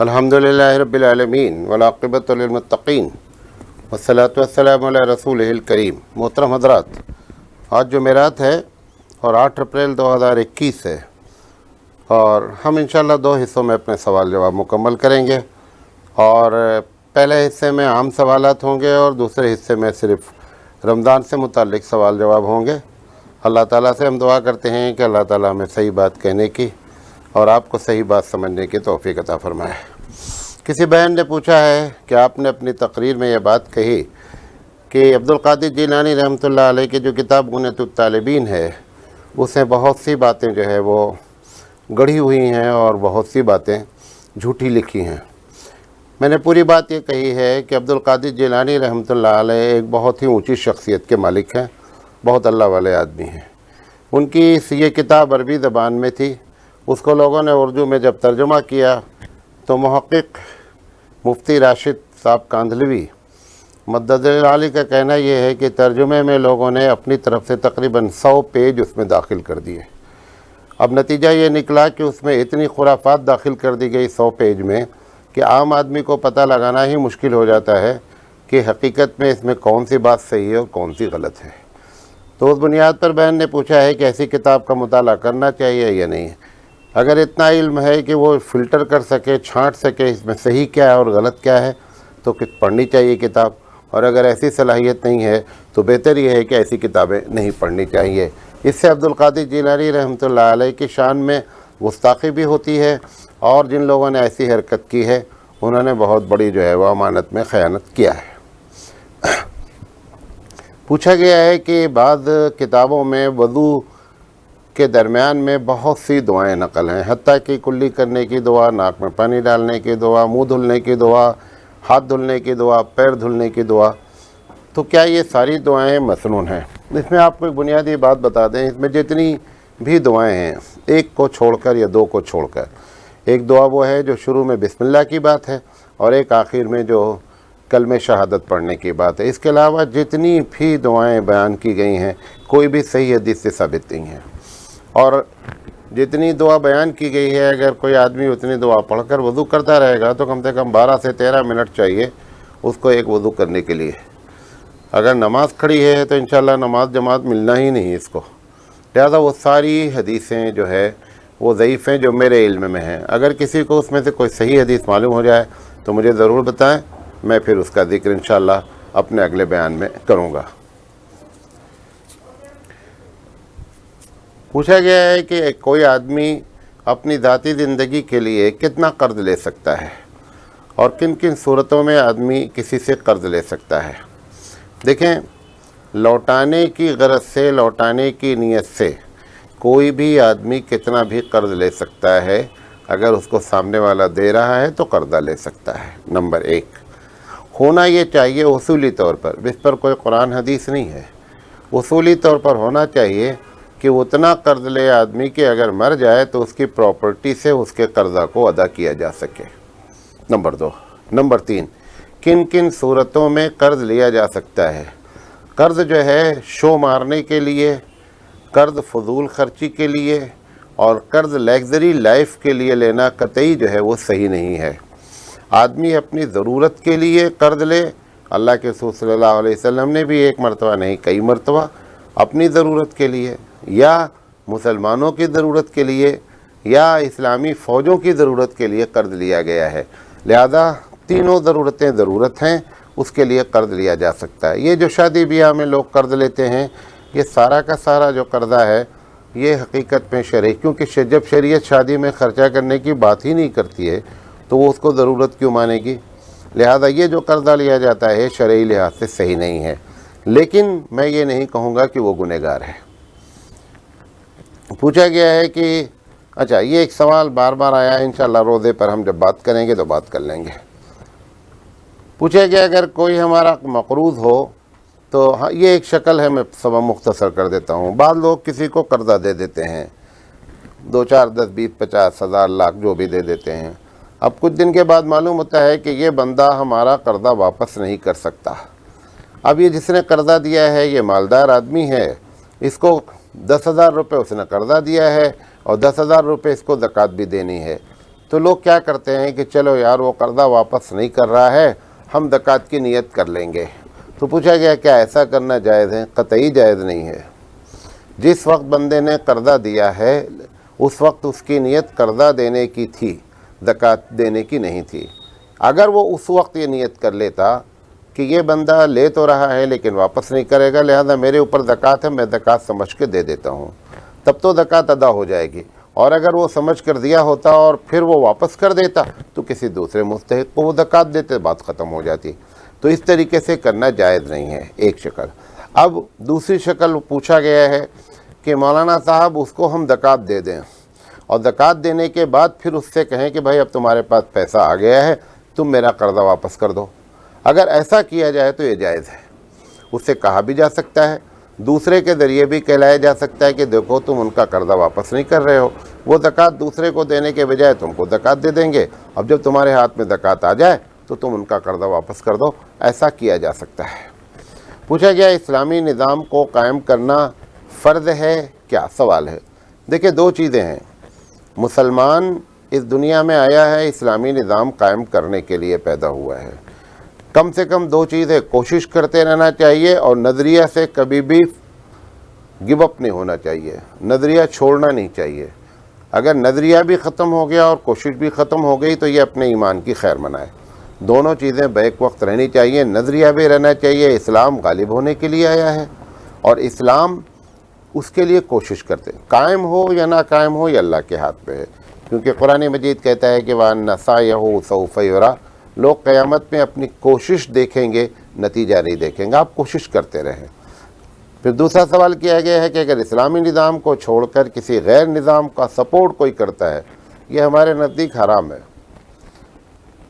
الحمدللہ رب العالمین والعاقبۃ للمتقین والصلاۃ والسلام علی رسولہ الکریم۔ محترم حضرات، آج جمعرات ہے اور 8 اپریل 2021 ہے، اور ہم انشاءاللہ 2 حصوں میں اپنے سوال جواب مکمل کریں گے، اور پہلے حصے میں عام سوالات ہوں گے اور دوسرے حصے میں صرف رمضان سے متعلق سوال جواب ہوں گے۔ اللہ تعالیٰ سے ہم دعا کرتے ہیں کہ اللہ تعالیٰ ہمیں صحیح بات کہنے کی اور آپ کو صحیح بات سمجھنے کی توفیق عطا فرمائے۔ کسی بہن نے پوچھا ہے کہ آپ نے اپنی تقریر میں یہ بات کہی کہ عبدالقادر جیلانی رحمۃ اللہ علیہ کی جو کتاب غنیۃ الطالبین ہے، اس میں بہت سی باتیں جو ہے وہ گڑھی ہوئی ہیں اور بہت سی باتیں جھوٹی لکھی ہیں۔ میں نے پوری بات یہ کہی ہے کہ عبدالقادر جیلانی رحمۃ اللہ علیہ ایک بہت ہی اونچی شخصیت کے مالک ہیں، بہت اللہ والے آدمی ہیں۔ ان کی یہ کتاب عربی زبان میں تھی، اس کو لوگوں نے اردو میں جب ترجمہ کیا تو محقق مفتی راشد صاحب کاندھلوی مدد علی کا کہنا یہ ہے کہ ترجمے میں لوگوں نے اپنی طرف سے تقریباً 100 پیج اس میں داخل کر دیے۔ اب نتیجہ یہ نکلا کہ اس میں اتنی خرافات داخل کر دی گئی 100 پیج میں کہ عام آدمی کو پتہ لگانا ہی مشکل ہو جاتا ہے کہ حقیقت میں اس میں کون سی بات صحیح ہے اور کون سی غلط ہے۔ تو اس بنیاد پر بہن نے پوچھا ہے کہ ایسی کتاب کا مطالعہ کرنا چاہیے یا نہیں۔ اگر اتنا علم ہے کہ وہ فلٹر کر سکے، چھانٹ سکے اس میں صحیح کیا ہے اور غلط کیا ہے، تو پڑھنی چاہیے کتاب، اور اگر ایسی صلاحیت نہیں ہے تو بہتر یہ ہے کہ ایسی کتابیں نہیں پڑھنی چاہیے۔ اس سے عبدالقادر جیلانی رحمۃ اللہ علیہ کی شان میں گستاخی بھی ہوتی ہے، اور جن لوگوں نے ایسی حرکت کی ہے انہوں نے بہت بڑی جو ہے وہ امانت میں خیانت کیا ہے۔ پوچھا گیا ہے کہ بعض کتابوں میں وضو کے درمیان میں بہت سی دعائیں نقل ہیں، حتیٰ کہ کلی کرنے کی دعا، ناک میں پانی ڈالنے کی دعا، منہ دھلنے کی دعا، ہاتھ دھلنے کی دعا، پیر دھلنے کی دعا۔ تو کیا یہ ساری دعائیں مسنون ہیں؟ اس میں آپ کو ایک بنیادی بات بتا دیں، اس میں جتنی بھی دعائیں ہیں، ایک کو چھوڑ کر یا 2 کو چھوڑ کر، ایک دعا وہ ہے جو شروع میں بسم اللہ کی بات ہے، اور ایک آخر میں جو کلمہ شہادت پڑھنے کی بات ہے۔ اس کے علاوہ جتنی بھی دعائیں بیان کی گئی ہیں کوئی بھی صحیح حدیث سے ثابت نہیں ہے، اور جتنی دعا بیان کی گئی ہے اگر کوئی آدمی اتنی دعا پڑھ کر وضو کرتا رہے گا تو کم سے کم 12 سے 13 منٹ چاہیے اس کو ایک وضو کرنے کے لیے۔ اگر نماز کھڑی ہے تو انشاءاللہ نماز جماعت ملنا ہی نہیں اس کو۔ لہذا وہ ساری حدیثیں جو ہے وہ ضعیف ہیں جو میرے علم میں ہیں۔ اگر کسی کو اس میں سے کوئی صحیح حدیث معلوم ہو جائے تو مجھے ضرور بتائیں، میں پھر اس کا ذکر انشاءاللہ اپنے اگلے بیان میں کروں گا۔ پوچھا گیا ہے کہ کوئی آدمی اپنی ذاتی زندگی کے لیے کتنا قرض لے سکتا ہے اور کن کن صورتوں میں آدمی کسی سے قرض لے سکتا ہے۔ دیکھیں، لوٹانے کی غرض سے، لوٹانے کی نیت سے کوئی بھی آدمی کتنا بھی قرض لے سکتا ہے، اگر اس کو سامنے والا دے رہا ہے تو قرضہ لے سکتا ہے۔ نمبر 1 ہونا یہ چاہیے اصولی طور پر، اس پر کوئی قرآن حدیث نہیں ہے، اصولی طور پر ہونا چاہیے کہ اتنا قرض لے آدمی کہ اگر مر جائے تو اس کی پراپرٹی سے اس کے قرضہ کو ادا کیا جا سکے۔ نمبر 2 نمبر 3 کن کن صورتوں میں قرض لیا جا سکتا ہے۔ قرض جو ہے شو مارنے کے لیے، قرض فضول خرچی کے لیے، اور قرض لیگزری لائف کے لیے لینا قطعی جو ہے وہ صحیح نہیں ہے۔ آدمی اپنی ضرورت کے لیے قرض لے، اللہ کے رسول صلی اللہ علیہ وسلم نے بھی ایک مرتبہ نہیں کئی مرتبہ اپنی ضرورت کے لیے یا مسلمانوں کی ضرورت کے لیے یا اسلامی فوجوں کی ضرورت کے لیے قرض لیا گیا ہے۔ لہذا تینوں ضرورتیں ضرورت ہیں، اس کے لیے قرض لیا جا سکتا ہے۔ یہ جو شادی بیاہ میں لوگ قرض لیتے ہیں، یہ سارا کا سارا جو قرضہ ہے یہ حقیقت میں شرعی، کیونکہ جب شریعت شادی میں خرچہ کرنے کی بات ہی نہیں کرتی ہے تو وہ اس کو ضرورت کیوں مانے گی؟ لہذا یہ جو قرضہ لیا جاتا ہے شرعی لحاظ سے صحیح نہیں ہے، لیکن میں یہ نہیں کہوں گا کہ وہ گنہگار ہے۔ پوچھا گیا ہے کہ اچھا، یہ ایک سوال بار بار آیا ہے، انشاءاللہ روزے پر ہم جب بات کریں گے تو بات کر لیں گے۔ پوچھا گیا اگر کوئی ہمارا مقروض ہو تو یہ ایک شکل ہے، میں سبب مختصر کر دیتا ہوں۔ بعض لوگ کسی کو قرضہ دے دیتے ہیں، 2 4 10 20 50 ہزار لاکھ جو بھی دے دیتے ہیں، اب کچھ دن کے بعد معلوم ہوتا ہے کہ یہ بندہ ہمارا قرضہ واپس نہیں کر سکتا۔ اب یہ جس نے قرضہ دیا ہے یہ مالدار آدمی ہے، اس کو 10,000 روپے اس نے قرضہ دیا ہے اور 10,000 روپے اس کو زکوٰۃ بھی دینی ہے، تو لوگ کیا کرتے ہیں کہ چلو یار وہ قرضہ واپس نہیں کر رہا ہے، ہم زکوٰۃ کی نیت کر لیں گے۔ تو پوچھا گیا کیا ایسا کرنا جائز ہے؟ قطعی جائز نہیں ہے۔ جس وقت بندے نے قرضہ دیا ہے اس وقت اس کی نیت قرضہ دینے کی تھی، زکوٰۃ دینے کی نہیں تھی۔ اگر وہ اس وقت یہ نیت کر لیتا کہ یہ بندہ لے تو رہا ہے لیکن واپس نہیں کرے گا، لہذا میرے اوپر زکوٰۃ ہے، میں زکوٰۃ سمجھ کے دے دیتا ہوں، تب تو زکوٰۃ ادا ہو جائے گی۔ اور اگر وہ سمجھ کر دیا ہوتا اور پھر وہ واپس کر دیتا تو کسی دوسرے مستحق کو وہ زکوٰۃ دیتے، بات ختم ہو جاتی۔ تو اس طریقے سے کرنا جائز نہیں ہے، ایک شکل۔ اب دوسری شکل پوچھا گیا ہے کہ مولانا صاحب اس کو ہم زکوٰۃ دے دیں اور زکوٰۃ دینے کے بعد پھر اس سے کہیں کہ بھائی اب تمہارے پاس پیسہ آ گیا ہے، تم میرا قرضہ واپس کر دو۔ اگر ایسا کیا جائے تو یہ جائز ہے، اس سے کہا بھی جا سکتا ہے، دوسرے کے ذریعے بھی کہلایا جا سکتا ہے کہ دیکھو تم ان کا قرضہ واپس نہیں کر رہے ہو، وہ زکوٰۃ دوسرے کو دینے کے بجائے تم کو زکوٰۃ دے دیں گے، اب جب تمہارے ہاتھ میں زکوٰۃ آ جائے تو تم ان کا قرضہ واپس کر دو، ایسا کیا جا سکتا ہے۔ پوچھا گیا اسلامی نظام کو قائم کرنا فرض ہے کیا؟ سوال ہے۔ دیکھیں دو چیزیں ہیں، مسلمان اس دنیا میں آیا ہے اسلامی نظام قائم کرنے کے لیے پیدا ہوا ہے۔ کم سے کم دو چیزیں کوشش کرتے رہنا چاہیے اور نظریہ سے کبھی بھی گو اپ نہیں ہونا چاہیے، نظریہ چھوڑنا نہیں چاہیے۔ اگر نظریہ بھی ختم ہو گیا اور کوشش بھی ختم ہو گئی تو یہ اپنے ایمان کی خیر منائے۔ دونوں چیزیں بیک وقت رہنی چاہیے، نظریہ بھی رہنا چاہیے، اسلام غالب ہونے کے لیے آیا ہے اور اسلام اس کے لیے کوشش کرتے، قائم ہو یا نہ قائم ہو یہ اللہ کے ہاتھ پہ ہے، کیونکہ قرآن مجید کہتا ہے کہ وَأَنَّ سَعْيَهُ سَوْفَ يُرَىٰ، لوگ قیامت میں اپنی کوشش دیکھیں گے، نتیجہ نہیں دیکھیں گے، آپ کوشش کرتے رہیں۔ پھر دوسرا سوال کیا گیا ہے کہ اگر اسلامی نظام کو چھوڑ کر کسی غیر نظام کا سپورٹ کوئی کرتا ہے، یہ ہمارے نزدیک حرام ہے۔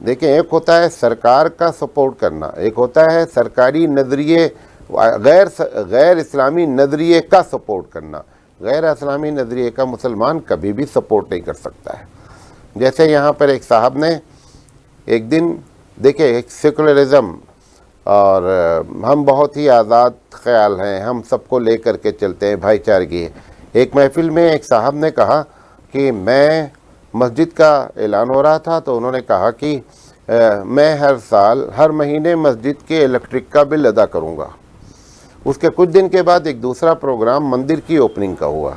دیکھیں ایک ہوتا ہے سرکار کا سپورٹ کرنا، ایک ہوتا ہے سرکاری نظریے غیر اسلامی نظریے کا سپورٹ کرنا۔ غیر اسلامی نظریے کا مسلمان کبھی بھی سپورٹ نہیں کر سکتا ہے۔ جیسے یہاں پر ایک صاحب نے ایک دن دیکھیں ایک سیکولرزم اور ہم بہت ہی آزاد خیال ہیں، ہم سب کو لے کر کے چلتے ہیں، بھائی چارگی ہے۔ ایک محفل میں ایک صاحب نے کہا کہ میں مسجد کا اعلان ہو رہا تھا تو انہوں نے کہا کہ میں ہر سال ہر مہینے مسجد کے الیکٹرک کا بل ادا کروں گا۔ اس کے کچھ دن کے بعد ایک دوسرا پروگرام مندر کی اوپننگ کا ہوا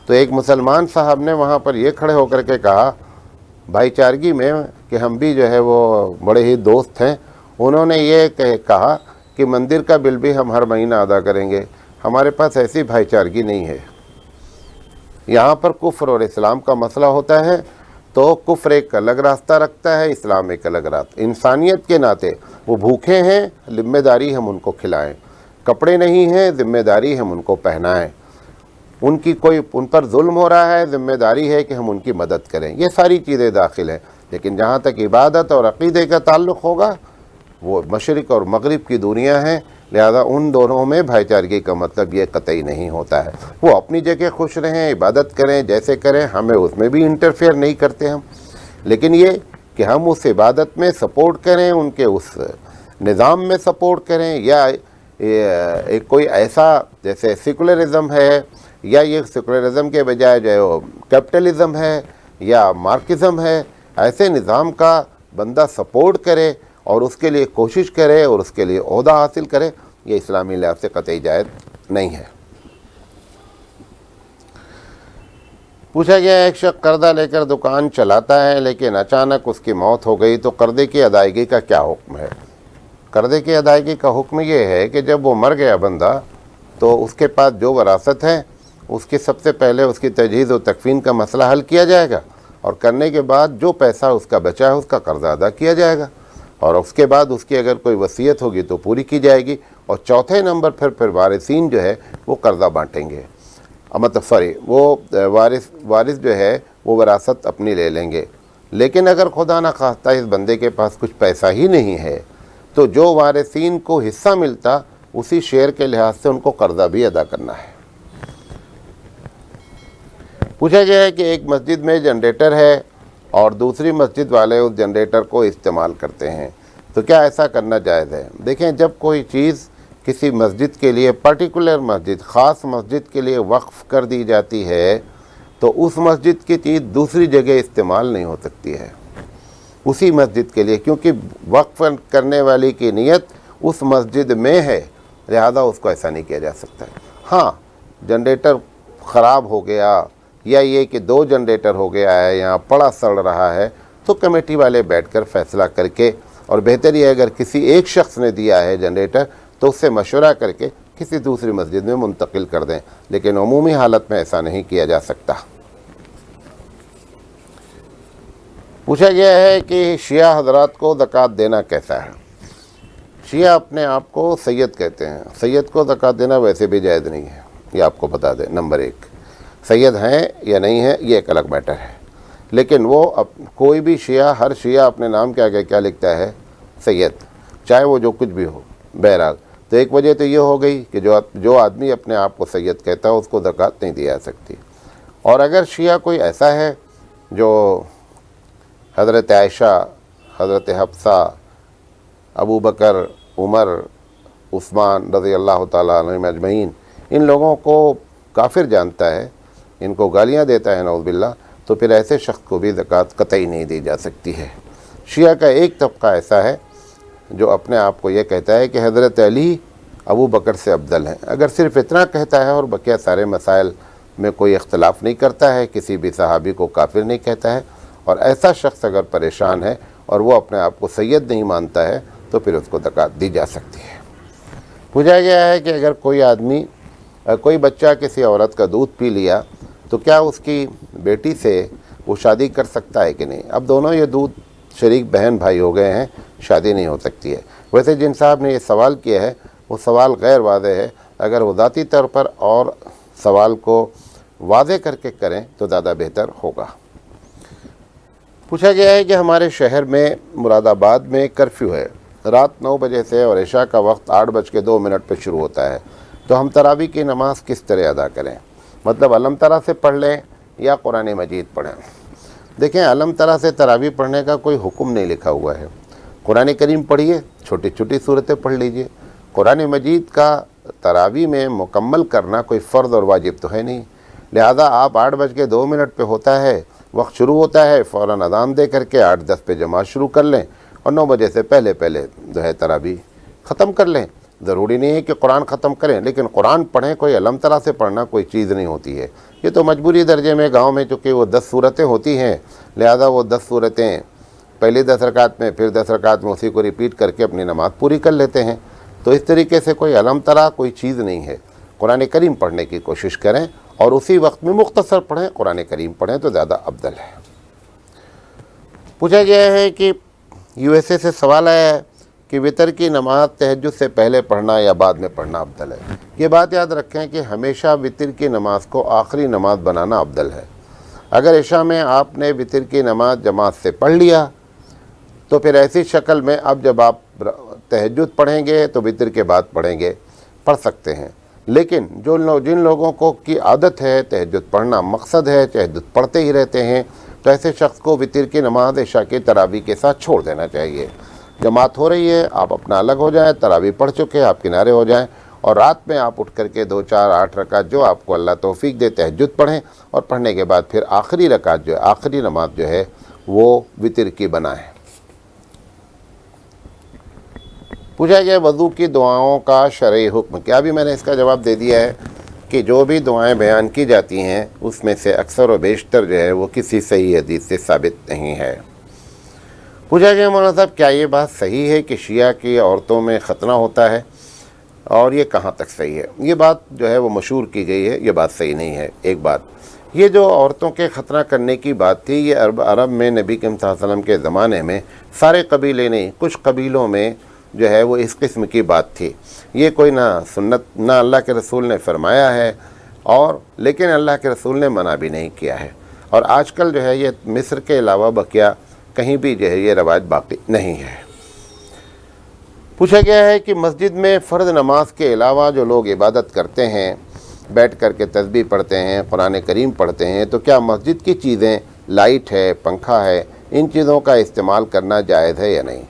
تو ایک مسلمان صاحب نے وہاں پر یہ کھڑے ہو کر کے کہا بھائی چارگی میں کہ ہم بھی جو ہے وہ بڑے ہی دوست ہیں، انہوں نے یہ کہا کہ مندر کا بل بھی ہم ہر مہینہ ادا کریں گے، ہمارے پاس ایسی بھائی چارگی نہیں ہے۔ یہاں پر کفر اور اسلام کا مسئلہ ہوتا ہے تو کفر ایک الگ راستہ رکھتا ہے، اسلام ایک الگ راستہ۔ انسانیت کے ناطے وہ بھوکے ہیں، ذمہ داری ہم ان کو کھلائیں، کپڑے نہیں ہیں، ذمہ داری ہم ان کو پہنائیں، ان پر ظلم ہو رہا ہے، ذمہ داری ہے کہ ہم ان کی مدد کریں، یہ ساری چیزیں داخل ہیں۔ لیکن جہاں تک عبادت اور عقیدے کا تعلق ہوگا وہ مشرق اور مغرب کی دنیا ہے، لہذا ان دونوں میں بھائی چارگی کا مطلب یہ قطعی نہیں ہوتا ہے۔ وہ اپنی جگہ خوش رہیں، عبادت کریں، جیسے کریں، ہمیں اس میں بھی انٹرفیئر نہیں کرتے ہم، لیکن یہ کہ ہم اس عبادت میں سپورٹ کریں، ان کے اس نظام میں سپورٹ کریں، یا ایک کوئی ایسا جیسے سیکولرزم ہے یا یہ سیکولرزم کے بجائے جو کیپٹلزم ہے یا مارکزم ہے، ایسے نظام کا بندہ سپورٹ کرے اور اس کے لیے کوشش کرے اور اس کے لیے عہدہ حاصل کرے، یہ اسلامی لحاظ سے قطعی جائز نہیں ہے۔ پوچھا گیا ایک شخص قرضہ لے کر دکان چلاتا ہے لیکن اچانک اس کی موت ہو گئی تو قرضے کی ادائیگی کا کیا حکم ہے؟ قرضے کی ادائیگی کا حکم یہ ہے کہ جب وہ مر گیا بندہ تو اس کے پاس جو وراثت ہے اس کی سب سے پہلے اس کی تجہیز و تکفین کا مسئلہ حل کیا جائے گا، اور کرنے کے بعد جو پیسہ اس کا بچا ہے اس کا قرضہ ادا کیا جائے گا، اور اس کے بعد اس کی اگر کوئی وصیت ہوگی تو پوری کی جائے گی، اور چوتھے نمبر پھر وارثین جو ہے وہ قرضہ بانٹیں گے، وہ وارث جو ہے وہ وراثت اپنی لے لیں گے۔ لیکن اگر خدا نخواستہ اس بندے کے پاس کچھ پیسہ ہی نہیں ہے تو جو وارثین کو حصہ ملتا اسی شیئر کے لحاظ سے ان کو قرضہ بھی ادا کرنا ہے۔ پوچھا گیا ہے کہ ایک مسجد میں جنریٹر ہے اور دوسری مسجد والے اس جنریٹر کو استعمال کرتے ہیں، تو کیا ایسا کرنا جائز ہے؟ دیکھیں جب کوئی چیز کسی مسجد کے لیے پرٹیکولر مسجد، خاص مسجد کے لیے وقف کر دی جاتی ہے تو اس مسجد کی چیز دوسری جگہ استعمال نہیں ہو سکتی ہے اسی مسجد کے لیے، کیونکہ وقف کرنے والی کی نیت اس مسجد میں ہے، لہذا اس کو ایسا نہیں کیا جا سکتا ہے۔ ہاں جنریٹر خراب ہو گیا یا یہ کہ 2 جنریٹر ہو گیا ہے، یہاں پڑا سڑ رہا ہے، تو کمیٹی والے بیٹھ کر فیصلہ کر کے، اور بہتر یہ ہے اگر کسی ایک شخص نے دیا ہے جنریٹر تو اس سے مشورہ کر کے کسی دوسری مسجد میں منتقل کر دیں، لیکن عمومی حالت میں ایسا نہیں کیا جا سکتا۔ پوچھا گیا ہے کہ شیعہ حضرات کو زکوٰۃ دینا کیسا ہے؟ شیعہ اپنے آپ کو سید کہتے ہیں، سید کو زکوٰۃ دینا ویسے بھی جائز نہیں ہے، یہ آپ کو بتا دیں۔ نمبر 1، سید ہیں یا نہیں ہیں یہ ایک الگ میٹر ہے، لیکن وہ کوئی بھی شیعہ، ہر شیعہ اپنے نام کے آگے کیا لکھتا ہے؟ سید، چاہے وہ جو کچھ بھی ہو۔ بہرحال تو ایک وجہ تو یہ ہو گئی کہ جو آدمی اپنے آپ کو سید کہتا ہے اس کو زکوٰۃ نہیں دی جا سکتی۔ اور اگر شیعہ کوئی ایسا ہے جو حضرت عائشہ، حضرت حفصہ، ابو بکر، عمر، عثمان رضی اللہ تعالیٰ عنہم اجمعین، ان لوگوں کو کافر جانتا ہے، ان کو گالیاں دیتا ہے نعوذ باللہ، تو پھر ایسے شخص کو بھی زکوٰۃ قطعی نہیں دی جا سکتی ہے۔ شیعہ کا ایک طبقہ ایسا ہے جو اپنے آپ کو یہ کہتا ہے کہ حضرت علی ابو بکر سے افضل ہیں، اگر صرف اتنا کہتا ہے اور بقیہ سارے مسائل میں کوئی اختلاف نہیں کرتا ہے، کسی بھی صحابی کو کافر نہیں کہتا ہے، اور ایسا شخص اگر پریشان ہے اور وہ اپنے آپ کو سید نہیں مانتا ہے تو پھر اس کو زکوٰۃ دی جا سکتی ہے۔ پوچھا گیا ہے کہ اگر کوئی بچہ کسی عورت کا دودھ پی لیا تو کیا اس کی بیٹی سے وہ شادی کر سکتا ہے کہ نہیں؟ اب دونوں یہ دودھ شریک بہن بھائی ہو گئے ہیں، شادی نہیں ہو سکتی ہے۔ ویسے جن صاحب نے یہ سوال کیا ہے وہ سوال غیر واضح ہے، اگر وہ ذاتی طور پر اور سوال کو واضح کر کے کریں تو زیادہ بہتر ہوگا۔ پوچھا گیا ہے کہ ہمارے شہر میں مراد آباد میں کرفیو ہے، رات 9 بجے سے، اور عشاء کا وقت 8:02 پہ شروع ہوتا ہے، تو ہم تراویح کی نماز کس طرح ادا کریں؟ مطلب علم ترا سے پڑھ لیں یا قرآن مجید پڑھیں؟ دیکھیں، علم ترا سے تراویح پڑھنے کا کوئی حکم نہیں لکھا ہوا ہے۔ قرآن کریم پڑھیے، چھوٹی چھوٹی صورتیں پڑھ لیجئے۔ قرآن مجید کا تراویح میں مکمل کرنا کوئی فرض اور واجب تو ہے نہیں، لہذا آپ 8:02 پہ ہوتا ہے، وقت شروع ہوتا ہے، فوراً اذان دے کر کے 8:10 پہ جماعت شروع کر لیں، اور 9 بجے سے پہلے جو ہے تراویح ختم کر لیں۔ ضروری نہیں ہے کہ قرآن ختم کریں، لیکن قرآن پڑھیں، کوئی علم ترا سے پڑھنا کوئی چیز نہیں ہوتی ہے۔ یہ تو مجبوری درجے میں گاؤں میں چونکہ وہ 10 صورتیں ہوتی ہیں، لہذا وہ 10 صورتیں پہلی 10 رکعت میں، پھر 10 رکعت میں اسی کو ریپیٹ کر کے اپنی نماز پوری کر لیتے ہیں۔ تو اس طریقے سے کوئی علم ترا کوئی چیز نہیں ہے۔ قرآن کریم پڑھنے کی کوشش کریں اور اسی وقت میں مختصر پڑھیں، قرآن کریم پڑھیں تو زیادہ افضل ہے۔ پوچھا گیا ہے کہ USA سے سوال آیا ہے کہ وتر کی نماز تہجد سے پہلے پڑھنا یا بعد میں پڑھنا افضل ہے؟ یہ بات یاد رکھیں کہ ہمیشہ وتر کی نماز کو آخری نماز بنانا افضل ہے۔ اگر عشاء میں آپ نے وتر کی نماز جماعت سے پڑھ لیا تو پھر ایسی شکل میں اب جب آپ تہجد پڑھیں گے تو وتر کے بعد پڑھیں گے، پڑھ سکتے ہیں، لیکن جن لوگوں کو کی عادت ہے تہجد پڑھنا مقصد ہے، تہجد پڑھتے ہی رہتے ہیں، تو ایسے شخص کو وتر کی نماز عشاء کی تراویح کے ساتھ چھوڑ دینا چاہیے۔ جماعت ہو رہی ہے، آپ اپنا الگ ہو جائیں، تراویح پڑھ چکے آپ کنارے ہو جائیں، اور رات میں آپ اٹھ کر کے 2 4 8 رکعت جو آپ کو اللہ توفیق دے تہجد پڑھیں، اور پڑھنے کے بعد پھر آخری رکعت جو ہے، آخری نماز جو ہے وہ وتر کی بنائیں۔ پوچھا گیا وضو کی دعاؤں کا شرعی حکم کیا؟ بھی میں نے اس کا جواب دے دیا ہے کہ جو بھی دعائیں بیان کی جاتی ہیں اس میں سے اکثر و بیشتر جو ہے وہ کسی صحیح حدیث سے ثابت نہیں ہے۔ پوچھا گیا مولانا صاحب کیا یہ بات صحیح ہے کہ شیعہ کی عورتوں میں ختنہ ہوتا ہے، اور یہ کہاں تک صحیح ہے؟ یہ بات جو ہے وہ مشہور کی گئی ہے، یہ بات صحیح نہیں ہے۔ ایک بات یہ جو عورتوں کے ختنہ کرنے کی بات تھی، یہ عرب میں نبی کریم صلی اللہ علیہ وسلم کے زمانے میں سارے قبیلے نہیں، کچھ قبیلوں میں جو ہے وہ اس قسم کی بات تھی۔ یہ کوئی نہ سنت، نہ اللہ کے رسول نے فرمایا ہے، اور لیکن اللہ کے رسول نے منع بھی نہیں کیا ہے، اور آج کل جو ہے یہ مصر کے علاوہ بقیہ کہیں بھی جو ہے یہ روایت باقی نہیں ہے۔ پوچھا گیا ہے کہ مسجد میں فرض نماز کے علاوہ جو لوگ عبادت کرتے ہیں، بیٹھ کر کے تسبیح پڑھتے ہیں، قرآن کریم پڑھتے ہیں، تو کیا مسجد کی چیزیں، لائٹ ہے، پنکھا ہے، ان چیزوں کا استعمال کرنا جائز ہے یا نہیں؟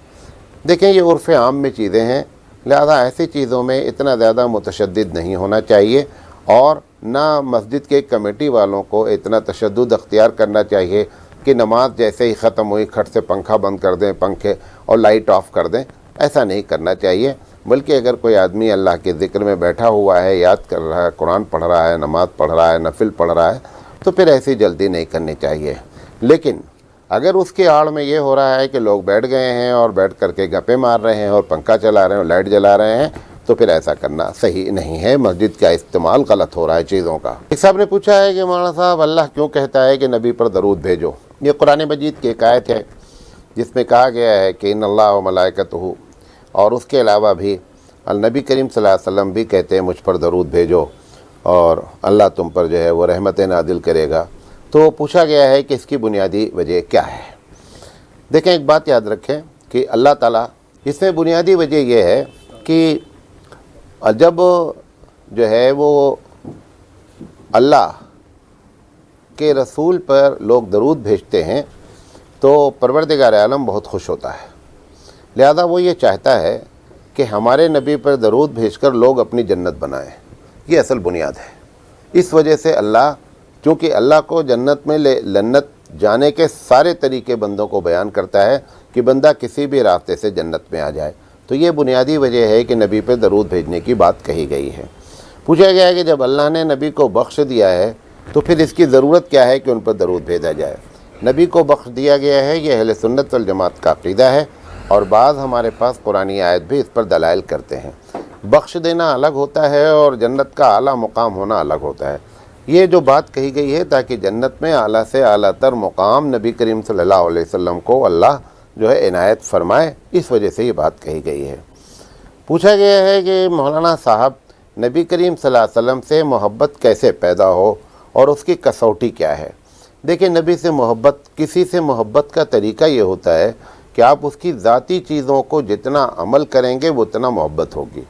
دیکھیں یہ عرف عام میں چیزیں ہیں، لہذا ایسی چیزوں میں اتنا زیادہ متشدد نہیں ہونا چاہیے، اور نہ مسجد کے کمیٹی والوں کو اتنا تشدد اختیار کرنا چاہیے کہ نماز جیسے ہی ختم ہوئی کھٹ سے پنکھا بند کر دیں، پنکھے اور لائٹ آف کر دیں، ایسا نہیں کرنا چاہیے۔ بلکہ اگر کوئی آدمی اللہ کے ذکر میں بیٹھا ہوا ہے، یاد کر رہا ہے، قرآن پڑھ رہا ہے، نماز پڑھ رہا ہے، نفل پڑھ رہا ہے، تو پھر ایسی جلدی نہیں کرنی چاہیے۔ لیکن اگر اس کی آڑ میں یہ ہو رہا ہے کہ لوگ بیٹھ گئے ہیں اور بیٹھ کر کے گپے مار رہے ہیں اور پنکھا چلا رہے ہیں اور لائٹ جلا رہے ہیں، تو پھر ایسا کرنا صحیح نہیں ہے۔ مسجد کا استعمال غلط ہو رہا ہے چیزوں کا۔ ایک صاحب نے پوچھا ہے کہ مولانا صاحب اللہ کیوں کہتا ہے کہ نبی پر درود بھیجو؟ یہ قرآن مجید کی ایک آیت ہے جس میں کہا گیا ہے کہ ان اللہ و ملائکتہ، اور اس کے علاوہ بھی النبی کریم صلی اللہ علیہ وسلم بھی کہتے ہیں مجھ پر درود بھیجو اور اللہ تم پر جو ہے وہ رحمتیں نازل کرے گا۔ تو پوچھا گیا ہے کہ اس کی بنیادی وجہ کیا ہے؟ دیکھیں، ایک بات یاد رکھیں کہ اللہ تعالیٰ، اس میں بنیادی وجہ یہ ہے کہ جب جو ہے وہ اللہ کے رسول پر لوگ درود بھیجتے ہیں تو پروردگار عالم بہت خوش ہوتا ہے، لہذا وہ یہ چاہتا ہے کہ ہمارے نبی پر درود بھیج کر لوگ اپنی جنت بنائیں۔ یہ اصل بنیاد ہے۔ اس وجہ سے اللہ، چونکہ اللہ کو جنت میں جنت جانے کے سارے طریقے بندوں کو بیان کرتا ہے کہ بندہ کسی بھی راستے سے جنت میں آ جائے، تو یہ بنیادی وجہ ہے کہ نبی پہ درود بھیجنے کی بات کہی گئی ہے۔ پوچھا گیا ہے کہ جب اللہ نے نبی کو بخش دیا ہے تو پھر اس کی ضرورت کیا ہے کہ ان پر درود بھیجا جائے؟ نبی کو بخش دیا گیا ہے، یہ اہل سنت والجماعت کا عقیدہ ہے، اور بعض ہمارے پاس قرآنی آیت بھی اس پر دلائل کرتے ہیں۔ بخش دینا الگ ہوتا ہے اور جنت کا اعلیٰ مقام ہونا الگ ہوتا ہے۔ یہ جو بات کہی گئی ہے تاکہ جنت میں اعلیٰ سے اعلیٰ تر مقام نبی کریم صلی اللہ علیہ وسلم کو اللہ جو ہے عنایت فرمائے، اس وجہ سے یہ بات کہی گئی ہے۔ پوچھا گیا ہے کہ مولانا صاحب نبی کریم صلی اللہ علیہ وسلم سے محبت کیسے پیدا ہو اور اس کی کسوٹی کیا ہے؟ دیکھیں، نبی سے محبت، کسی سے محبت کا طریقہ یہ ہوتا ہے کہ آپ اس کی ذاتی چیزوں کو جتنا عمل کریں گے وہ اتنا محبت ہوگی۔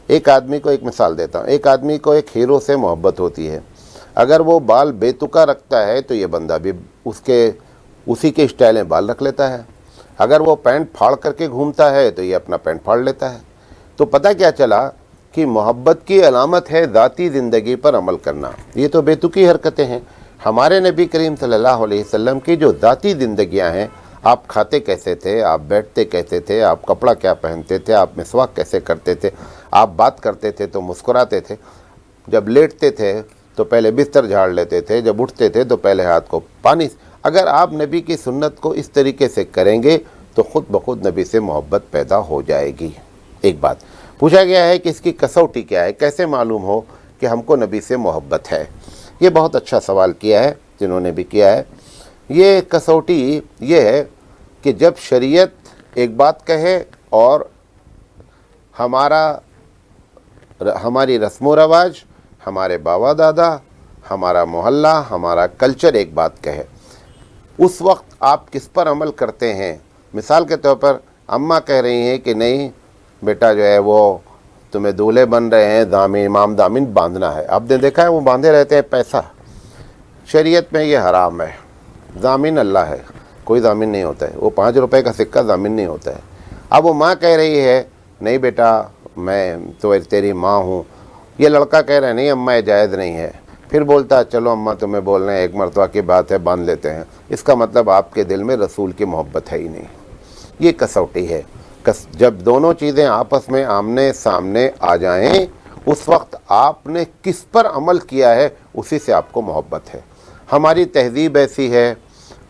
ایک آدمی کو، ایک مثال دیتا ہوں، ایک آدمی کو ایک ہیرو سے محبت ہوتی ہے۔ اگر وہ بال بے تکا رکھتا ہے تو یہ بندہ بھی اسی کے اسٹائل میں بال رکھ لیتا ہے۔ اگر وہ پینٹ پھاڑ کر کے گھومتا ہے تو یہ اپنا پینٹ پھاڑ لیتا ہے۔ تو پتہ کیا چلا کہ محبت کی علامت ہے ذاتی زندگی پر عمل کرنا۔ یہ تو بے تکی حرکتیں ہیں۔ ہمارے نبی کریم صلی اللہ علیہ وسلم کی جو ذاتی زندگیاں ہیں، آپ کھاتے کیسے تھے، آپ بیٹھتے کیسے تھے، آپ کپڑا کیا پہنتے تھے، آپ مسواک کیسے کرتے تھے، آپ بات کرتے تھے تو مسکراتے تھے، جب لیٹتے تھے تو پہلے بستر جھاڑ لیتے تھے، جب اٹھتے تھے تو پہلے ہاتھ کو پانی۔ اگر آپ نبی کی سنت کو اس طریقے سے کریں گے تو خود بخود نبی سے محبت پیدا ہو جائے گی۔ ایک بات پوچھا گیا ہے کہ اس کی کسوٹی کیا ہے، کیسے معلوم ہو کہ ہم کو نبی سے محبت ہے؟ یہ بہت اچھا سوال کیا ہے جنہوں نے بھی کیا ہے۔ یہ کسوٹی یہ ہے کہ جب شریعت ایک بات کہے اور ہماری رسم و رواج، ہمارے باوا دادا، ہمارا محلہ، ہمارا کلچر ایک بات کہے، اس وقت آپ کس پر عمل کرتے ہیں؟ مثال کے طور پر اماں کہہ رہی ہیں کہ نہیں بیٹا جو ہے وہ تمہیں دولہے بن رہے ہیں، امام دامن باندھنا ہے۔ آپ نے دیکھا ہے وہ باندھے رہتے ہیں پیسہ۔ شریعت میں یہ حرام ہے۔ ضامن اللہ ہے، کوئی ضامن نہیں ہوتا ہے۔ وہ 5 روپے کا سکہ ضامن نہیں ہوتا ہے۔ اب وہ ماں کہہ رہی ہے نہیں بیٹا میں تو تیری ماں ہوں، یہ لڑکا کہہ رہا ہے نہیں اماں یہ جائز نہیں ہے، پھر بولتا چلو اماں تمہیں بول رہے ہیں، ایک مرتبہ کی بات ہے باندھ لیتے ہیں۔ اس کا مطلب آپ کے دل میں رسول کی محبت ہے ہی نہیں۔ یہ کسوٹی ہے۔ جب دونوں چیزیں آپس میں آمنے سامنے آ جائیں اس وقت آپ نے کس پر عمل کیا ہے اسی سے آپ کو محبت ہے۔ ہماری تہذیب ایسی ہے،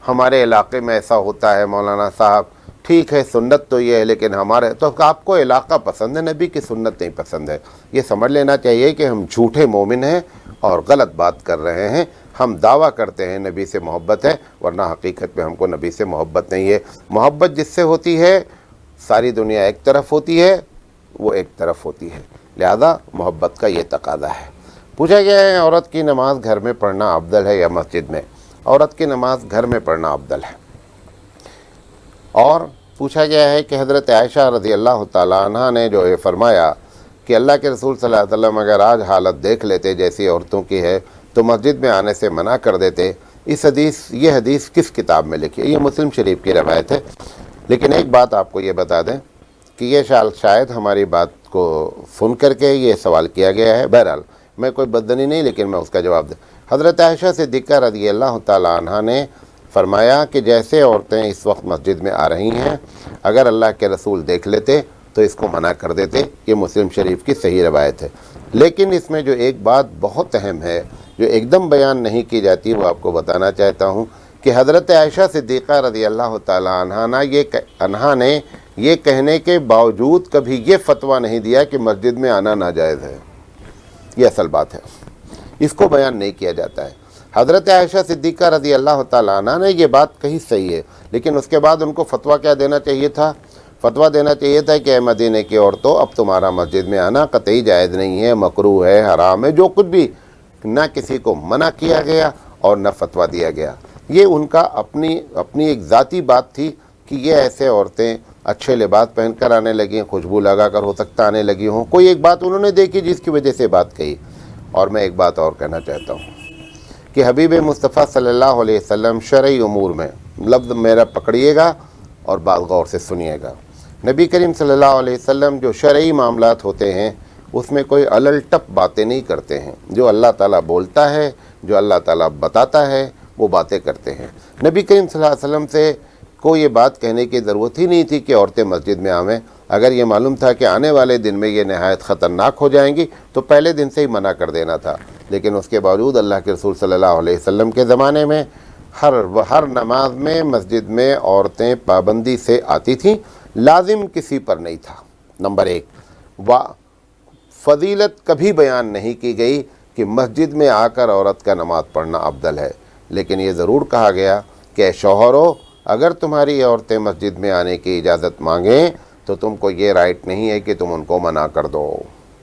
ہمارے علاقے میں ایسا ہوتا ہے مولانا صاحب، ٹھیک ہے سنت تو یہ ہے لیکن ہمارے تو آپ کو علاقہ پسند ہے، نبی کی سنت نہیں پسند ہے۔ یہ سمجھ لینا چاہیے کہ ہم جھوٹے مومن ہیں اور غلط بات کر رہے ہیں۔ ہم دعویٰ کرتے ہیں نبی سے محبت ہے، ورنہ حقیقت میں ہم کو نبی سے محبت نہیں ہے۔ محبت جس سے ہوتی ہے ساری دنیا ایک طرف ہوتی ہے، وہ ایک طرف ہوتی ہے، لہذا محبت کا یہ تقاضا ہے۔ پوچھا گیا ہے عورت کی نماز گھر میں پڑھنا افضل ہے یا مسجد میں؟ عورت کی نماز گھر میں پڑھنا افضل ہے۔ اور پوچھا گیا ہے کہ حضرت عائشہ رضی اللہ تعالیٰ عنہ نے جو یہ فرمایا کہ اللہ کے رسول صلی اللہ علیہ وسلم اگر آج حالت دیکھ لیتے جیسی عورتوں کی ہے تو مسجد میں آنے سے منع کر دیتے، یہ حدیث کس کتاب میں لکھی ہے؟ یہ مسلم شریف کی روایت ہے۔ لیکن ایک بات آپ کو یہ بتا دیں کہ یہ شاید ہماری بات کو سن کر کے یہ سوال کیا گیا ہے۔ بہرحال میں کوئی بددنی نہیں، لیکن میں اس کا جواب دوں۔ حضرت عائشہ صدیقہ رضی اللہ تعالیٰ عنہ نے فرمایا کہ جیسے عورتیں اس وقت مسجد میں آ رہی ہیں، اگر اللہ کے رسول دیکھ لیتے تو اس کو منع کر دیتے۔ یہ مسلم شریف کی صحیح روایت ہے۔ لیکن اس میں جو ایک بات بہت اہم ہے جو ایک دم بیان نہیں کی جاتی، وہ آپ کو بتانا چاہتا ہوں کہ حضرت عائشہ صدیقہ رضی اللہ تعالیٰ عنہا نے یہ کہنے کے باوجود کبھی یہ فتویٰ نہیں دیا کہ مسجد میں آنا ناجائز ہے۔ یہ اصل بات ہے، اس کو بیان نہیں کیا جاتا ہے۔ حضرت عائشہ صدیقہ رضی اللہ تعالیٰ عنہ نے یہ بات کہی صحیح ہے، لیکن اس کے بعد ان کو فتویٰ کیا دینا چاہیے تھا؟ فتویٰ دینا چاہیے تھا کہ اے مدینے کی عورتوں، اب تمہارا مسجد میں آنا قطعی جائز نہیں ہے، مکروہ ہے، حرام ہے، جو کچھ بھی، نہ کسی کو منع کیا گیا اور نہ فتویٰ دیا گیا۔ یہ ان کا اپنی ایک ذاتی بات تھی کہ یہ ایسے عورتیں اچھے لباس پہن کر آنے لگیں، خوشبو لگا کر ہو سکتا آنے لگی ہوں، کوئی ایک بات انہوں نے دیکھی جس کی وجہ سے بات کہی۔ اور میں ایک بات اور کہنا چاہتا ہوں کہ حبیب مصطفیٰ صلی اللہ علیہ وسلم شرعی امور میں، لفظ میرا پکڑیے گا اور بات غور سے سنیے گا، نبی کریم صلی اللہ علیہ وسلم جو شرعی معاملات ہوتے ہیں اس میں کوئی الل ٹپ باتیں نہیں کرتے ہیں۔ جو اللہ تعالیٰ بولتا ہے، جو اللہ تعالیٰ بتاتا ہے، وہ باتیں کرتے ہیں۔ نبی کریم صلی اللہ علیہ وسلم سے کو یہ بات کہنے کی ضرورت ہی نہیں تھی کہ عورتیں مسجد میں آویں۔ اگر یہ معلوم تھا کہ آنے والے دن میں یہ نہایت خطرناک ہو جائیں گی تو پہلے دن سے ہی منع کر دینا تھا، لیکن اس کے باوجود اللہ کے رسول صلی اللہ علیہ وسلم کے زمانے میں ہر نماز میں مسجد میں عورتیں پابندی سے آتی تھیں، لازم کسی پر نہیں تھا۔ نمبر ایک، فضیلت کبھی بیان نہیں کی گئی کہ مسجد میں آ کر عورت کا نماز پڑھنا افضل ہے، لیکن یہ ضرور کہا گیا کہ شوہرو، اگر تمہاری عورتیں مسجد میں آنے کی اجازت مانگیں تو تم کو یہ رائٹ نہیں ہے کہ تم ان کو منع کر دو۔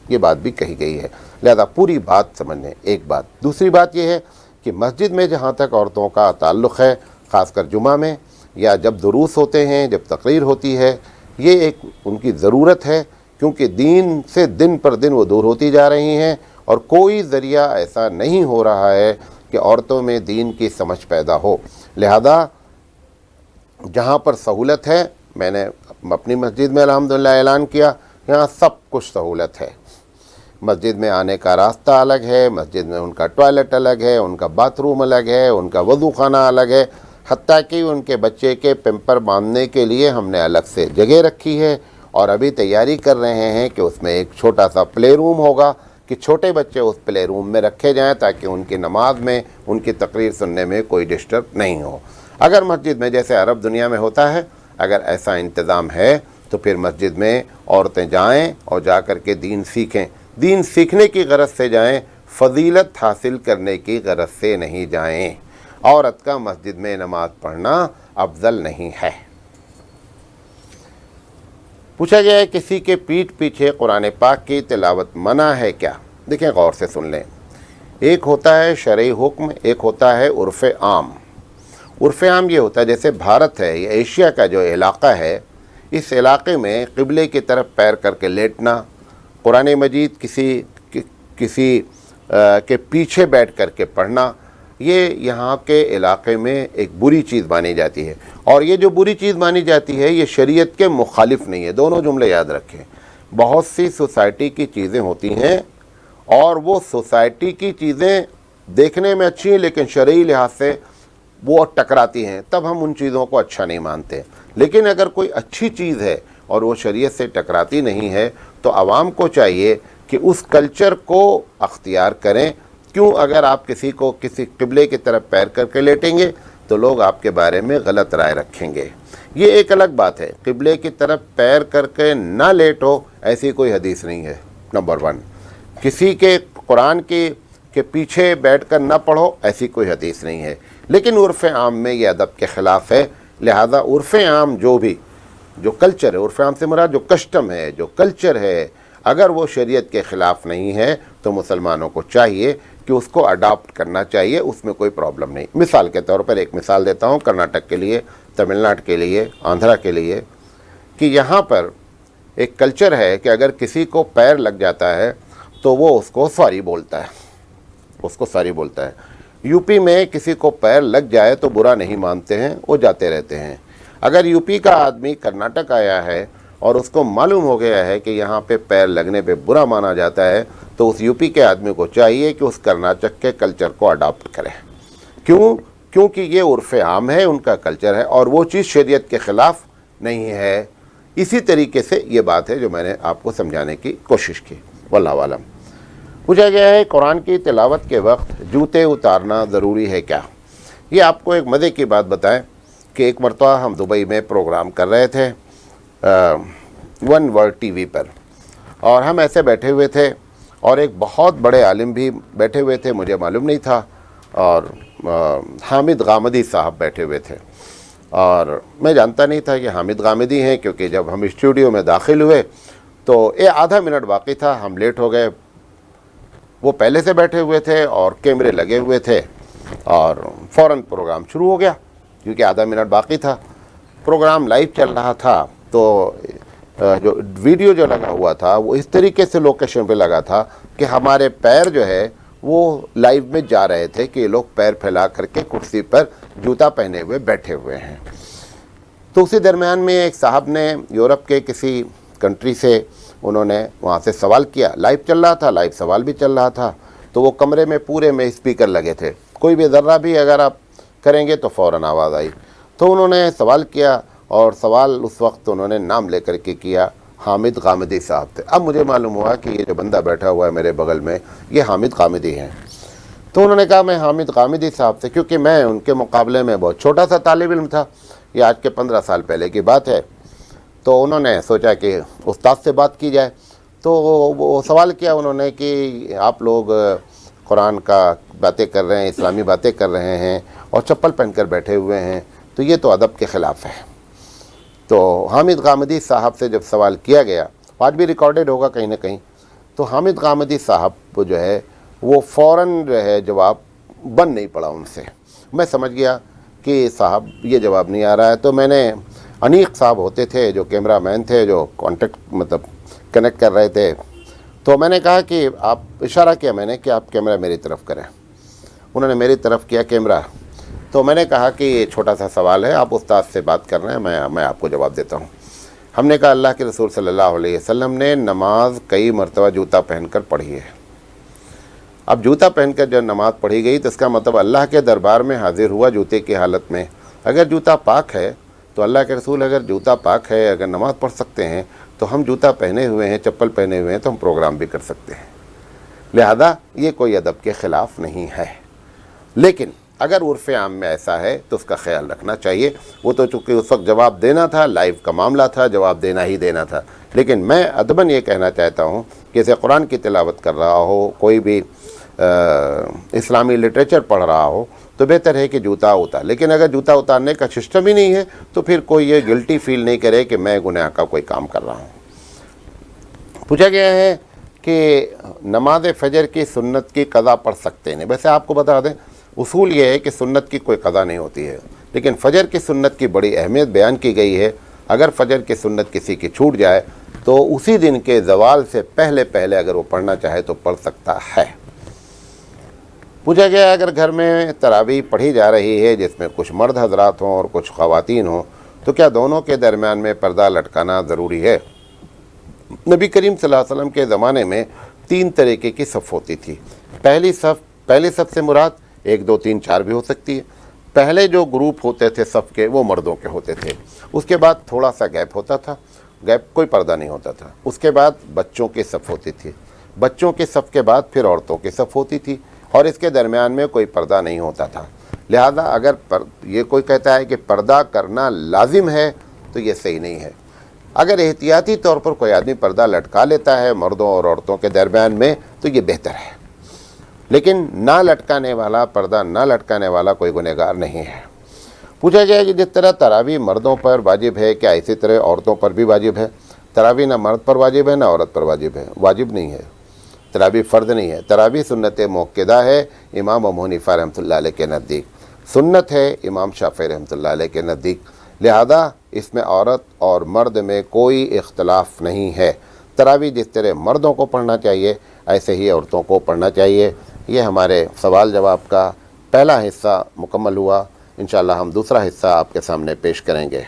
یہ بات بھی کہی گئی ہے، لہذا پوری بات سمجھیں۔ ایک بات، دوسری بات یہ ہے کہ مسجد میں جہاں تک عورتوں کا تعلق ہے، خاص کر جمعہ میں یا جب دروس ہوتے ہیں، جب تقریر ہوتی ہے، یہ ایک ان کی ضرورت ہے، کیونکہ دین سے دن پر دن وہ دور ہوتی جا رہی ہیں اور کوئی ذریعہ ایسا نہیں ہو رہا ہے کہ عورتوں میں دین کی سمجھ پیدا ہو۔ لہذا جہاں پر سہولت ہے، میں نے اپنی مسجد میں الحمدللہ اعلان کیا، یہاں سب کچھ سہولت ہے۔ مسجد میں آنے کا راستہ الگ ہے، مسجد میں ان کا ٹوائلٹ الگ ہے، ان کا باتھ روم الگ ہے، ان کا وضو خانہ الگ ہے، حتیٰ کہ ان کے بچے کے پیمپر باندھنے کے لیے ہم نے الگ سے جگہ رکھی ہے، اور ابھی تیاری کر رہے ہیں کہ اس میں ایک چھوٹا سا پلے روم ہوگا کہ چھوٹے بچے اس پلے روم میں رکھے جائیں تاکہ ان کی نماز میں، ان کی تقریر سننے میں کوئی ڈسٹرب نہیں ہو۔ اگر مسجد میں جیسے عرب دنیا میں ہوتا ہے، اگر ایسا انتظام ہے تو پھر مسجد میں عورتیں جائیں اور جا کر کے دین سیکھیں، دین سیکھنے کی غرض سے جائیں، فضیلت حاصل کرنے کی غرض سے نہیں جائیں۔ عورت کا مسجد میں نماز پڑھنا افضل نہیں ہے۔ پوچھا گیا ہے کسی کے پیٹھ پیچھے قرآن پاک کی تلاوت منع ہے کیا؟ دیکھیں غور سے سن لیں، ایک ہوتا ہے شرعی حکم، ایک ہوتا ہے عرف عام۔ عرف عام یہ ہوتا ہے جیسے بھارت ہے، یہ ایشیا کا جو علاقہ ہے، اس علاقے میں قبلے کی طرف پیر کر کے لیٹنا، قرآن مجید کسی کے پیچھے بیٹھ کر کے پڑھنا، یہ یہاں کے علاقے میں ایک بری چیز مانی جاتی ہے، اور یہ جو بری چیز مانی جاتی ہے یہ شریعت کے مخالف نہیں ہے۔ دونوں جملے یاد رکھیں۔ بہت سی سوسائٹی کی چیزیں ہوتی ہیں اور وہ سوسائٹی کی چیزیں دیکھنے میں اچھی ہیں لیکن شرعی لحاظ سے وہ ٹکراتی ہیں، تب ہم ان چیزوں کو اچھا نہیں مانتے۔ لیکن اگر کوئی اچھی چیز ہے اور وہ شریعت سے ٹکراتی نہیں ہے تو عوام کو چاہیے کہ اس کلچر کو اختیار کریں۔ کیوں؟ اگر آپ کسی قبلے کی طرف پیر کر کے لیٹیں گے تو لوگ آپ کے بارے میں غلط رائے رکھیں گے۔ یہ ایک الگ بات ہے، قبلے کی طرف پیر کر کے نہ لیٹو، ایسی کوئی حدیث نہیں ہے۔ نمبر 1، کسی کے قرآن کے پیچھے بیٹھ کر نہ پڑھو، ایسی کوئی حدیث نہیں ہے۔ لیکن عرف عام میں یہ ادب کے خلاف ہے، لہذا عرف عام جو کلچر ہے، عرف عام سے مراد جو کسٹم ہے، جو کلچر ہے، اگر وہ شریعت کے خلاف نہیں ہے تو مسلمانوں کو چاہیے کہ اس کو اڈاپٹ کرنا چاہیے، اس میں کوئی پرابلم نہیں۔ مثال کے طور پر ایک مثال دیتا ہوں، کرناٹک کے لیے، تمل ناڈو کے لیے، آندھرا کے لیے، کہ یہاں پر ایک کلچر ہے کہ اگر کسی کو پیر لگ جاتا ہے تو وہ اس کو سوری بولتا ہے، یو پی میں کسی کو پیر لگ جائے تو برا نہیں مانتے ہیں، وہ جاتے رہتے ہیں۔ اگر یو پی کا آدمی کرناٹک آیا ہے اور اس کو معلوم ہو گیا ہے کہ یہاں پہ پیر لگنے پہ برا مانا جاتا ہے تو اس یو پی کے آدمی کو چاہیے کہ اس کرناٹک کے کلچر کو اڈاپٹ کرے. کیونکہ یہ عرف عام ہے, ان کا کلچر ہے, اور وہ چیز شریعت کے خلاف نہیں ہے. اسی طریقے سے یہ بات ہے جو میں نے آپ کو سمجھانے کی کوشش کی. واللہ عالم. پوچھا گیا ہے قرآن کی تلاوت کے وقت جوتے اتارنا ضروری ہے کیا؟ یہ آپ کو ایک مزے کی بات بتائیں کہ ایک مرتبہ ہم دبئی میں پروگرام کر رہے تھے ون ورلڈ ٹی وی پر, اور ہم ایسے بیٹھے ہوئے تھے اور ایک بہت بڑے عالم بھی بیٹھے ہوئے تھے, مجھے معلوم نہیں تھا, اور حامد غامدی صاحب بیٹھے ہوئے تھے, اور میں جانتا نہیں تھا کہ حامد غامدی ہیں, کیونکہ جب ہم اسٹوڈیو میں داخل ہوئے تو آدھا منٹ باقی تھا, ہم لیٹ ہو گئے. وہ پہلے سے بیٹھے ہوئے تھے اور کیمرے لگے ہوئے تھے, اور فوراً پروگرام شروع ہو گیا کیونکہ آدھا منٹ باقی تھا. پروگرام لائیو چل رہا تھا, تو جو ویڈیو جو لگا ہوا تھا وہ اس طریقے سے لوکیشن پہ لگا تھا کہ ہمارے پیر جو ہے وہ لائیو میں جا رہے تھے کہ یہ لوگ پیر پھیلا کر کے کرسی پر جوتا پہنے ہوئے بیٹھے ہوئے ہیں. تو اسی درمیان میں ایک صاحب نے یورپ کے کسی کنٹری سے, انہوں نے وہاں سے سوال کیا. لائیو چل رہا تھا, لائیو سوال بھی چل رہا تھا, تو وہ کمرے میں پورے میں اسپیکر لگے تھے, کوئی بھی ذرہ بھی اگر آپ کریں گے تو فوراً آواز آئی. تو انہوں نے سوال کیا, اور سوال اس وقت انہوں نے نام لے کر کے کیا, حامد غامدی صاحب تھے. اب مجھے معلوم ہوا کہ یہ جو بندہ بیٹھا ہوا ہے میرے بغل میں یہ حامد غامدی ہیں. تو انہوں نے کہا میں حامد غامدی صاحب سے, کیونکہ میں ان کے مقابلے میں بہت چھوٹا سا طالب علم تھا, یہ آج کے 15 سال پہلے کی بات ہے. تو انہوں نے سوچا کہ استاد سے بات کی جائے. تو وہ سوال کیا انہوں نے کہ آپ لوگ قرآن کا باتیں کر رہے ہیں, اسلامی باتیں کر رہے ہیں, اور چپل پہن کر بیٹھے ہوئے ہیں, تو یہ تو ادب کے خلاف ہے. تو حامد غامدی صاحب سے جب سوال کیا گیا, آج بھی ریکارڈڈ ہوگا کہیں نہ کہیں, تو حامد غامدی صاحب جو ہے وہ فوراً جو ہے جواب بن نہیں پڑا ان سے. میں سمجھ گیا کہ صاحب یہ جواب نہیں آ رہا ہے. تو میں نے, انیق صاحب ہوتے تھے جو کیمرہ مین تھے, جو کنیکٹ کر رہے تھے, تو میں نے کہا کہ آپ, اشارہ کیا میں نے کہ آپ کیمرہ میری طرف کریں. انہوں نے میری طرف کیا کیمرہ. تو میں نے کہا کہ یہ چھوٹا سا سوال ہے, آپ استاد سے بات کر رہے ہیں, میں آپ کو جواب دیتا ہوں. ہم نے کہا اللہ کے رسول صلی اللہ علیہ وسلم نے نماز کئی مرتبہ جوتا پہن کر پڑھی ہے. اب جوتا پہن کر جب نماز پڑھی گئی تو اس کا مطلب اللہ کے دربار میں حاضر ہوا جوتے کی حالت میں. اگر جوتا پاک ہے تو اللہ کے رسول, اگر جوتا پاک ہے, اگر نماز پڑھ سکتے ہیں, تو ہم جوتا پہنے ہوئے ہیں, چپل پہنے ہوئے ہیں, تو ہم پروگرام بھی کر سکتے ہیں. لہذا یہ کوئی ادب کے خلاف نہیں ہے. لیکن اگر عرف عام میں ایسا ہے تو اس کا خیال رکھنا چاہیے. وہ تو چونکہ اس وقت جواب دینا تھا, لائیو کا معاملہ تھا, جواب دینا ہی دینا تھا. لیکن میں ادباً یہ کہنا چاہتا ہوں کہ جیسے قرآن کی تلاوت کر رہا ہو, کوئی بھی اسلامی لٹریچر پڑھ رہا ہو, تو بہتر ہے کہ جوتا اتار. لیکن اگر جوتا اتارنے کا سسٹم ہی نہیں ہے تو پھر کوئی یہ گلٹی فیل نہیں کرے کہ میں گناہ کا کوئی کام کر رہا ہوں. پوچھا گیا ہے کہ نماز فجر کی سنت کی قضا پڑھ سکتے ہیں. ویسے آپ کو بتا دیں, اصول یہ ہے کہ سنت کی کوئی قضا نہیں ہوتی ہے, لیکن فجر کی سنت کی بڑی اہمیت بیان کی گئی ہے. اگر فجر کی سنت کسی کی چھوٹ جائے تو اسی دن کے زوال سے پہلے اگر وہ پڑھنا چاہے تو پڑھ سکتا ہے. پوچھا گیا اگر گھر میں تراویح پڑھی جا رہی ہے جس میں کچھ مرد حضرات ہوں اور کچھ خواتین ہوں, تو کیا دونوں کے درمیان میں پردہ لٹکانا ضروری ہے؟ نبی کریم صلی اللہ علیہ وسلم کے زمانے میں 3 طریقے کی صف ہوتی تھی. پہلی صف سے مراد 1 2 3 4 بھی ہو سکتی ہے. پہلے جو گروپ ہوتے تھے صف کے وہ مردوں کے ہوتے تھے. اس کے بعد تھوڑا سا گیپ ہوتا تھا, گیپ کوئی پردہ نہیں ہوتا تھا. اس کے بعد بچوں کی صف ہوتی تھی. بچوں کے صف کے بعد پھر عورتوں کی صف ہوتی تھی, اور اس کے درمیان میں کوئی پردہ نہیں ہوتا تھا. لہذا اگر یہ کوئی کہتا ہے کہ پردہ کرنا لازم ہے تو یہ صحیح نہیں ہے. اگر احتیاطی طور پر کوئی آدمی پردہ لٹکا لیتا ہے مردوں اور عورتوں کے درمیان میں تو یہ بہتر ہے. لیکن نہ لٹکانے والا, پردہ نہ لٹکانے والا کوئی گنہگار نہیں ہے. پوچھا گیا کہ جس طرح تراویح مردوں پر واجب ہے, کیا اسی طرح عورتوں پر بھی واجب ہے؟ تراویح نہ مرد پر واجب ہے نہ عورت پر واجب ہے. واجب نہیں ہے, تراویح فرض نہیں ہے. تراویح سنت موقدہ ہے امام ابو حنیفہ رحمۃ اللہ علیہ کے نزدیک, سنت ہے امام شافعی رحمۃ اللہ علیہ کے نزدیک. لہذا اس میں عورت اور مرد میں کوئی اختلاف نہیں ہے. تراویح جس طرح مردوں کو پڑھنا چاہیے ایسے ہی عورتوں کو پڑھنا چاہیے. یہ ہمارے سوال جواب کا پہلا حصہ مکمل ہوا. انشاءاللہ ہم دوسرا حصہ آپ کے سامنے پیش کریں گے.